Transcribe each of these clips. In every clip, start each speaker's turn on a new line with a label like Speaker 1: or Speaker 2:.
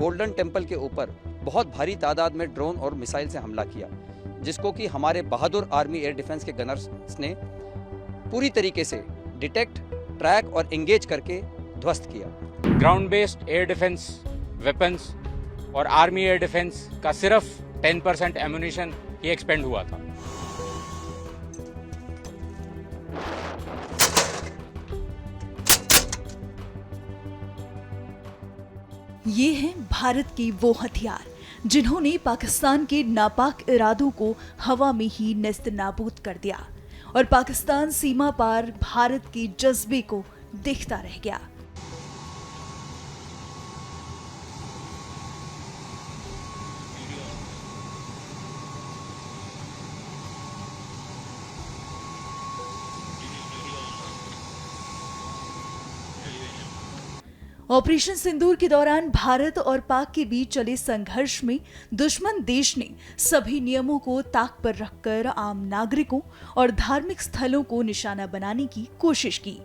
Speaker 1: Golden temple के ऊपर बहुत भारी तादाद में ड्रोन और मिसाइल से हमला किया, जिसको कि हमारे बहादुर आर्मी एयर डिफेंस के गनर्स ने पूरी तरीके से डिटेक्ट, ट्रैक और एंगेज करके ध्वस्त किया।
Speaker 2: Ground based air defence weapons और आर्मी एयर डिफेंस का सिर्फ 10% एम्यूनिशन ही एक्सपेंड हुआ था।
Speaker 3: ये हैं भारत के वो हथियार जिन्होंने पाकिस्तान के नापाक इरादों को हवा में ही नेस्त नाबूद कर दिया और पाकिस्तान सीमा पार भारत के जज्बे को देखता रह गया। ऑपरेशन सिंदूर के दौरान भारत और पाक के बीच चले संघर्ष में दुश्मन देश ने सभी नियमों को ताक पर रखकर आम नागरिकों और धार्मिक स्थलों को निशाना बनाने की कोशिश की।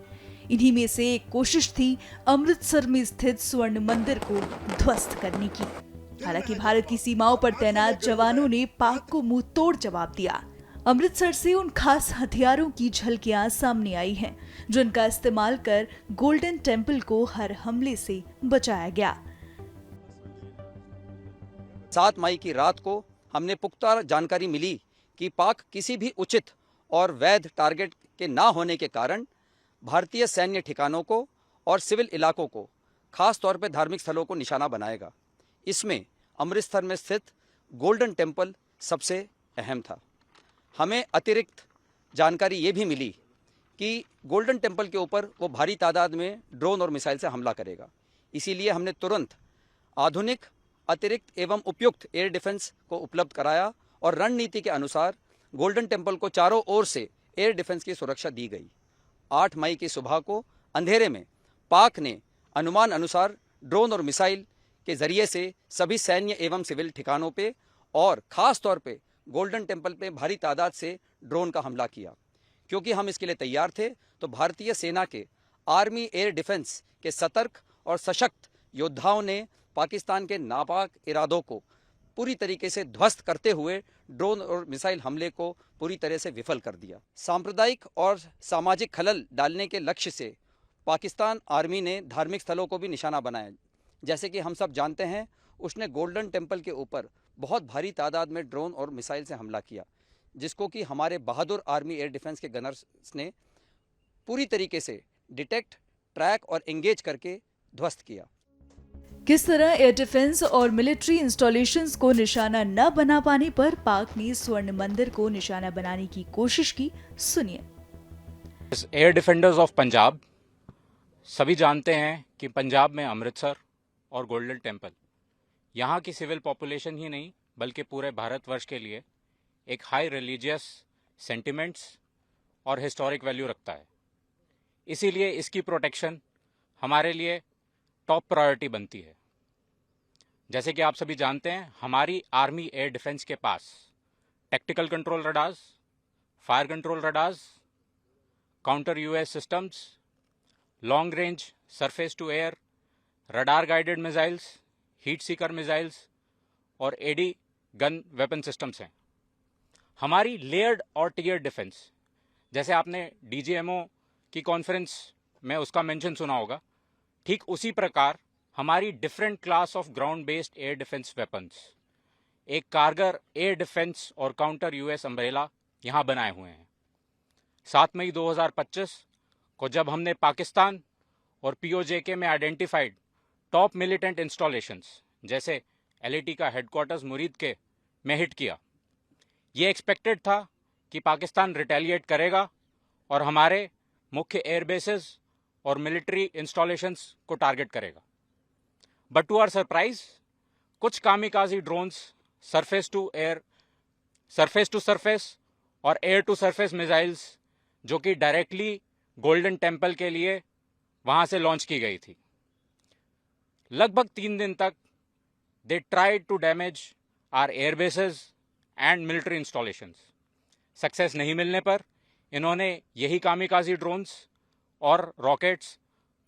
Speaker 3: इन्हीं में से एक कोशिश थी अमृतसर में स्थित स्वर्ण मंदिर को ध्वस्त करने की। हालांकि भारत की सीमाओं पर तैनात जवानों ने पाक को मुंह तोड़ जवाब दिया। अमृतसर से उन खास हथियारों की झलकियां सामने आई हैं जिनका इस्तेमाल कर गोल्डन टेम्पल को हर हमले से बचाया गया।
Speaker 1: 7 मई की रात को हमने पुख्ता जानकारी मिली कि पाक किसी भी उचित और वैध टारगेट के ना होने के कारण भारतीय सैन्य ठिकानों को और सिविल इलाकों को, खास तौर पर धार्मिक स्थलों को निशाना बनाएगा। इसमें अमृतसर में स्थित गोल्डन टेम्पल सबसे अहम था। हमें अतिरिक्त जानकारी ये भी मिली कि गोल्डन टेम्पल के ऊपर वो भारी तादाद में ड्रोन और मिसाइल से हमला करेगा। इसीलिए हमने तुरंत आधुनिक, अतिरिक्त एवं उपयुक्त एयर डिफेंस को उपलब्ध कराया और रणनीति के अनुसार गोल्डन टेम्पल को चारों ओर से एयर डिफेंस की सुरक्षा दी गई। 8 मई की सुबह को अंधेरे में पाक ने अनुमान अनुसार ड्रोन और मिसाइल के जरिए से सभी सैन्य एवं सिविल ठिकानों पे और खास तौर पे गोल्डन टेम्पल पे भारी तादाद से ड्रोन का हमला किया। क्योंकि हम इसके लिए तैयार थे, तो भारतीय सेना के आर्मी एयर डिफेंस के सतर्क और सशक्त योद्धाओं ने पाकिस्तान के नापाक इरादों को पूरी तरीके से ध्वस्त करते हुए ड्रोन और मिसाइल हमले को पूरी तरह से विफल कर दिया। सांप्रदायिक और सामाजिक खलल डालने के लक्ष्य से पाकिस्तान आर्मी ने धार्मिक स्थलों को भी निशाना बनाया। जैसे कि हम सब जानते हैं, उसने गोल्डन टेम्पल के ऊपर बहुत भारी तादाद में ड्रोन और मिसाइल से हमला किया, जिसको कि हमारे बहादुर आर्मी एयर डिफेंस के गनर्स ने पूरी तरीके से डिटेक्ट, ट्रैक और एंगेज करके ध्वस्त किया।
Speaker 3: किस तरह एयर डिफेंस और मिलिट्री इंस्टॉलेशंस को निशाना न बना पाने पर पाक ने स्वर्ण मंदिर को निशाना बनाने की कोशिश की, सुनिए।
Speaker 2: एयर डिफेंडर्स ऑफ पंजाब सभी जानते हैं कि पंजाब में अमृतसर और गोल्डन टेम्पल यहाँ की सिविल पॉपुलेशन ही नहीं बल्कि पूरे भारतवर्ष के लिए एक हाई रिलीजियस सेंटिमेंट्स और हिस्टोरिक वैल्यू रखता है। इसीलिए इसकी प्रोटेक्शन हमारे लिए टॉप प्रायोरिटी बनती है। जैसे कि आप सभी जानते हैं, हमारी आर्मी एयर डिफेंस के पास tactical control radars, fire control radars, counter UAS systems, long range surface to air, radar guided missiles, heat seeker missiles और एडी गन वेपन सिस्टम्स हैं। हमारी लेयर्ड और टियर डिफेंस, जैसे आपने डीजीएमओ की conference में उसका मेंशन सुना होगा, ठीक उसी प्रकार हमारी different class of ground based air defence weapons, एक कारगर एयर डिफेंस और काउंटर यूएस अम्ब्रेला यहाँ बनाए हुए हैं। 7 मई 2025 को जब हमने पाकिस्तान और पीओजेके में आइडेंटिफाइड टॉप मिलिटेंट इंस्टॉलेशंस जैसे एलएटी का हेडक्वार्टर्स मुरीद के में हिट किया, ये एक्सपेक्टेड था कि पाकिस्तान रिटेलिएट करेगा और हमारे मुख्य एयरबेसेस और मिलिट्री इंस्टॉलेशंस को टारगेट करेगा। बट टू आवर सरप्राइज, कुछ kamikaze drones surface to surface और एयर टू सरफेस मिसाइल्स जो कि डायरेक्टली गोल्डन टेम्पल के लिए वहां से लॉन्च की गई थी, लगभग 3 दिन तक they tried to damage our airbases and military installations. Success नहीं मिलने पर इन्होंने यही कामिकाजी ड्रोन्स और रॉकेट्स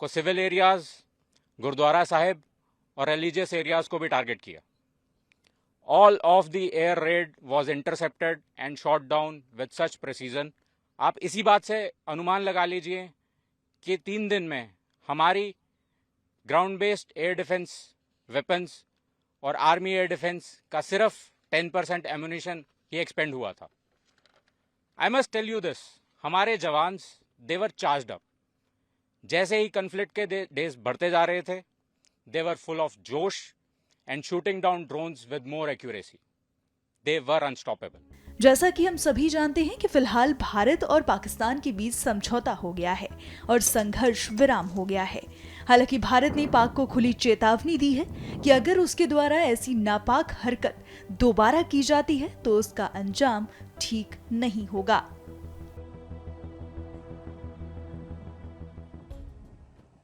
Speaker 2: को सिविल एरियाज, गुरुद्वारा साहिब और रिलीजियस एरियाज को भी टारगेट किया। All of the air raid was intercepted and shot down with such precision. आप इसी बात से अनुमान लगा लीजिए कि 3 दिन में हमारी ground based air defence weapons और आर्मी एयर डिफेंस का सिर्फ 10% एम्यूनिशन ही एक्सपेंड हुआ था। I must tell you this, हमारे जवान्स देवर चार्ज्ड अप। जैसे ही कन्फ्लिक्ट के डेज बढ़ते जा रहे थे, they were full of josh and shooting down drones with more accuracy. They were unstoppable.
Speaker 3: जैसा कि हम सभी जानते हैं कि फिलहाल भारत और पाकिस्तान के बीच समझौता हो गया है और संघर्ष विराम हो गया है। हालांकि भारत ने पाक को खुली चेतावनी दी है कि अगर उसके द्वारा ऐसी नापाक हरकत दोबारा की जाती है तो उसका अंजाम ठीक नहीं होगा।